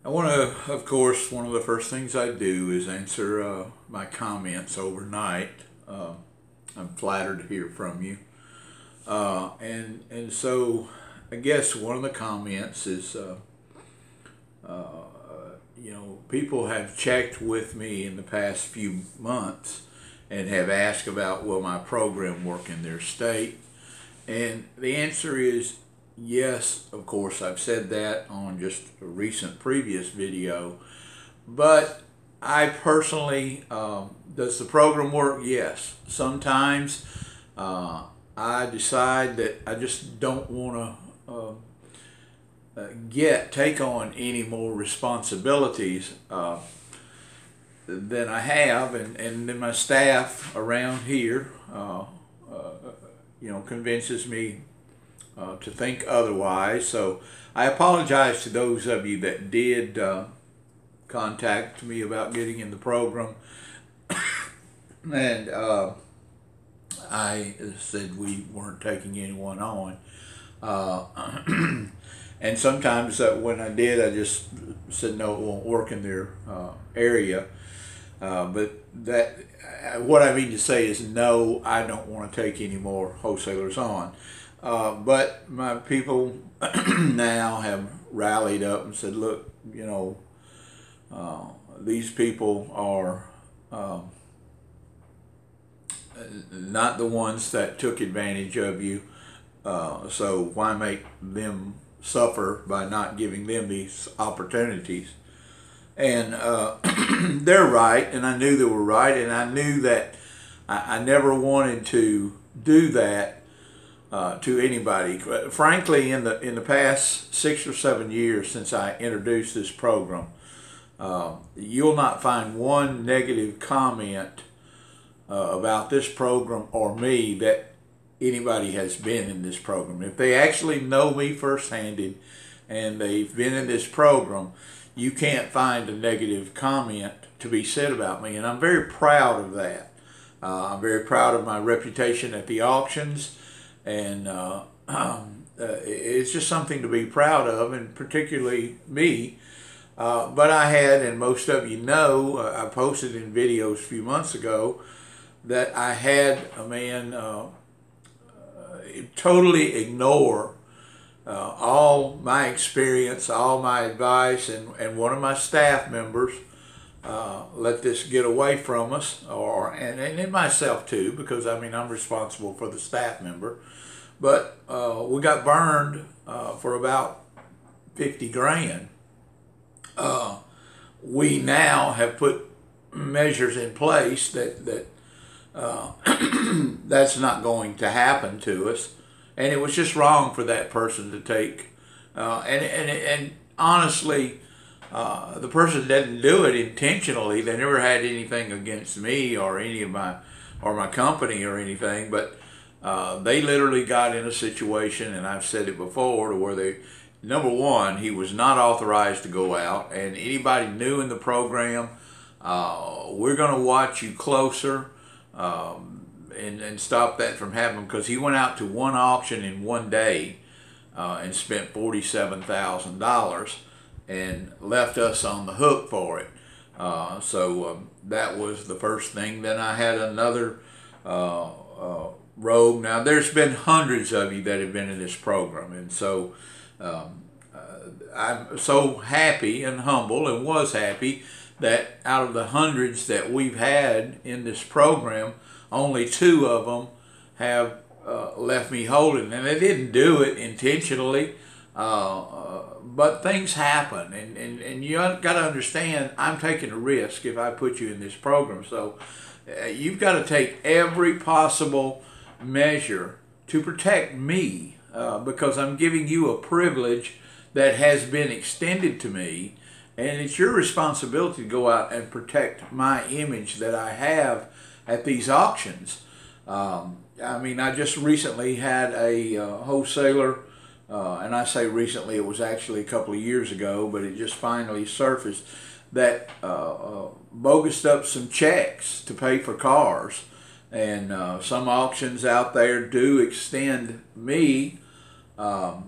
I want to, of course, one of the first things I do is answer my comments overnight. I'm flattered to hear from you. And so I guess one of the comments is, people have checked with me in the past few months and have asked about will my program work in their state. And the answer is yes, of course. I've said that on just a recent previous video. But I personally, does the program work? Yes. Sometimes I decide that I just don't want to take on any more responsibilities than I have, and then my staff around here, convinces me to think otherwise. So I apologize to those of you that did contact me about getting in the program, and I said we weren't taking anyone on. And sometimes when I did, I just said no, it won't work in their area. But what I mean to say is no, I don't want to take any more wholesalers on. But my people now have rallied up and said, look, these people are not the ones that took advantage of you. So why make them suffer by not giving them these opportunities? And they're right, and I knew they were right, and I knew that I never wanted to do that to anybody. Frankly, in the past 6 or 7 years since I introduced this program, you'll not find one negative comment about this program or me that anybody has been in this program. If they actually know me firsthand and they've been in this program, you can't find a negative comment to be said about me, and I'm very proud of that. I'm very proud of my reputation at the auctions, and it's just something to be proud of, and particularly me. But I had, and most of you know, I posted in videos a few months ago that I had a man totally ignore all my experience, all my advice, and one of my staff members let this get away from us, and myself too, because I mean I'm responsible for the staff member. But we got burned for about 50 grand. We now have put measures in place that that's not going to happen to us, and it was just wrong for that person to take. And honestly, the person didn't do it intentionally. They never had anything against me or any of my company or anything, but they literally got in a situation, and I've said it before, to where number one, he was not authorized to go out, and anybody new in the program, we're going to watch you closer. And stop that from happening, because he went out to one auction in one day and spent $47,000 and left us on the hook for it. So that was the first thing. Then I had another rogue. Now there's been hundreds of you that have been in this program, and so I'm so happy and humble, and was happy, that out of the hundreds that we've had in this program, only 2 of them have left me holding. And they didn't do it intentionally, but things happen, and you got to understand, I'm taking a risk if I put you in this program. So you've got to take every possible measure to protect me, because I'm giving you a privilege that has been extended to me. And it's your responsibility to go out and protect my image that I have at these auctions. I mean, I just recently had a wholesaler, and I say recently, it was actually a couple of years ago, but it just finally surfaced, that bogus up some checks to pay for cars. And some auctions out there do extend me or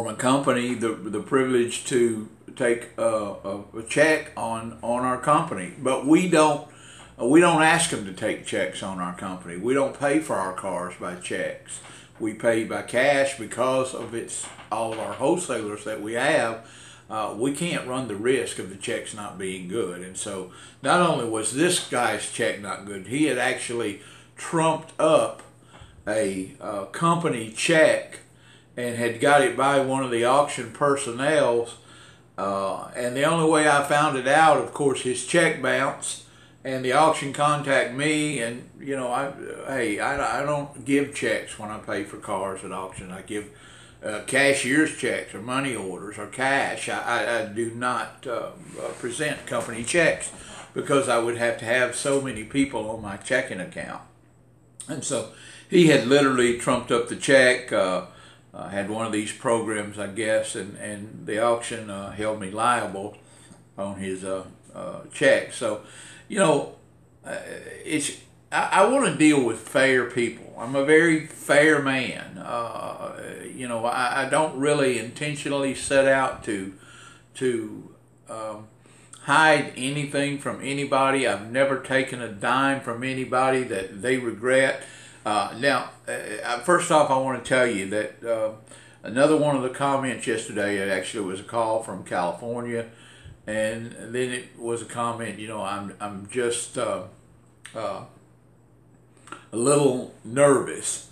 my company the privilege to take a check on our company, but we don't ask them to take checks on our company. We don't pay for our cars by checks. We pay by cash because of all of our wholesalers that we have. We can't run the risk of the checks not being good. And so not only was this guy's check not good, he had actually trumped up a company check and had got it by one of the auction personnel. And the only way I found it out, of course, his check bounced. And the auction contacted me, and you know, I don't give checks when I pay for cars at auction. I give cashier's checks or money orders or cash. I do not present company checks because I would have to have so many people on my checking account. And so he had literally trumped up the check, had one of these programs, I guess, and the auction held me liable on his check. So, you know, I want to deal with fair people. I'm a very fair man. You know, I don't really intentionally set out to hide anything from anybody. I've never taken a dime from anybody that they regret. Now, first off, I want to tell you that another one of the comments yesterday, it actually was a call from California. And then it was a comment, you know, I'm just a little nervous.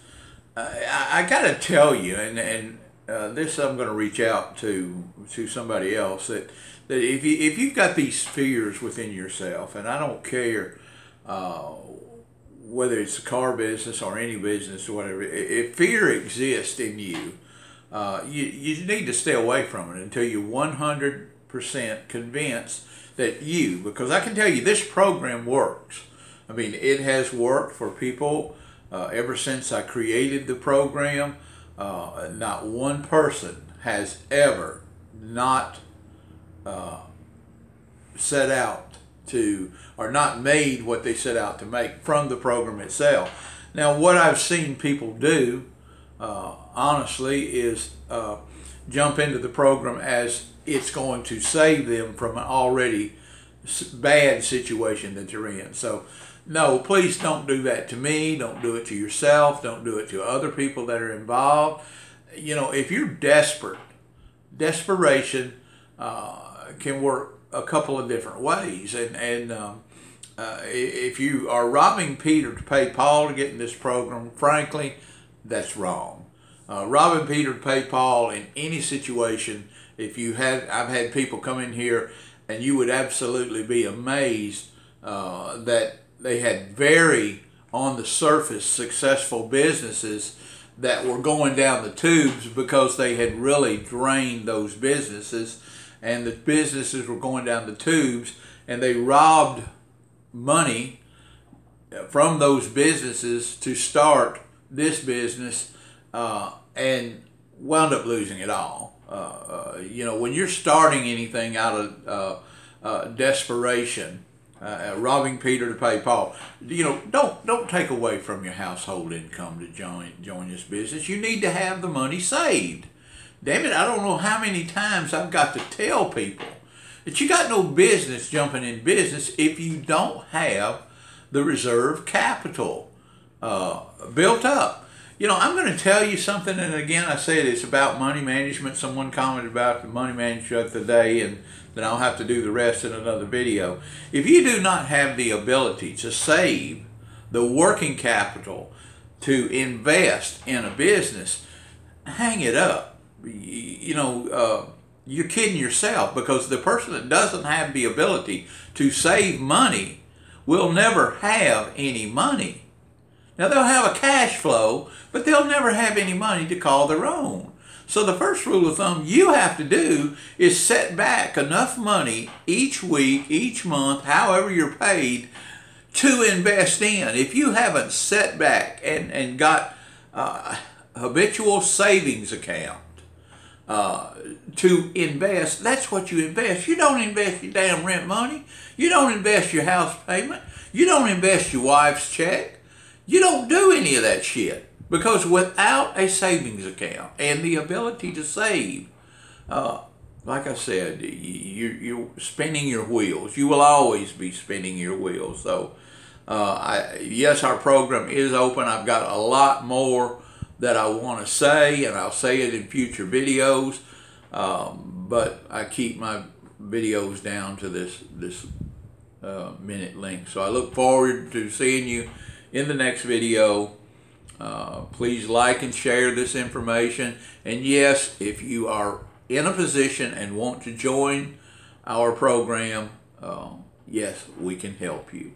I got to tell you, and this I'm going to reach out to somebody else, that if you've got these fears within yourself, and I don't care whether it's a car business or any business or whatever, if fear exists in you, you need to stay away from it until you're 100% convinced that because I can tell you this program works. I mean, it has worked for people ever since I created the program. Not one person has ever not set out to, or not made what they set out to make from the program itself. Now, what I've seen people do, honestly, is jump into the program as it's going to save them from an already bad situation that they're in. So, no, please don't do that to me. Don't do it to yourself. Don't do it to other people that are involved. You know, if you're desperate, desperation can work a couple of different ways. And if you are robbing Peter to pay Paul to get in this program, frankly, that's wrong. Robbing Peter to pay Paul in any situation, I've had people come in here and you would absolutely be amazed that they had very on the surface successful businesses that were going down the tubes because they had really drained those businesses, and the businesses were going down the tubes, and they robbed money from those businesses to start this business and wound up losing it all. You know, when you're starting anything out of desperation, robbing Peter to pay Paul, you know, don't take away from your household income to join this business. You need to have the money saved. Damn it, I don't know how many times I've got to tell people that you got no business jumping in business if you don't have the reserve capital built up. You know, I'm going to tell you something, and again, I said it's about money management. Someone commented about the money management of the day, and then I'll have to do the rest in another video. If you do not have the ability to save the working capital to invest in a business, hang it up. You know, you're kidding yourself, because the person that doesn't have the ability to save money will never have any money. Now, they'll have a cash flow, but they'll never have any money to call their own. So the first rule of thumb you have to do is set back enough money each week, each month, however you're paid, to invest in. If you haven't set back and got a habitual savings account to invest, that's what you invest. You don't invest your damn rent money. You don't invest your house payment. You don't invest your wife's check. You don't do any of that shit, because without a savings account and the ability to save, like I said, you're spinning your wheels. You will always be spinning your wheels. So, yes, our program is open. I've got a lot more that I want to say, and I'll say it in future videos. But I keep my videos down to this minute length. So I look forward to seeing you in the next video. Please like and share this information. And yes, if you are in a position and want to join our program, yes, we can help you.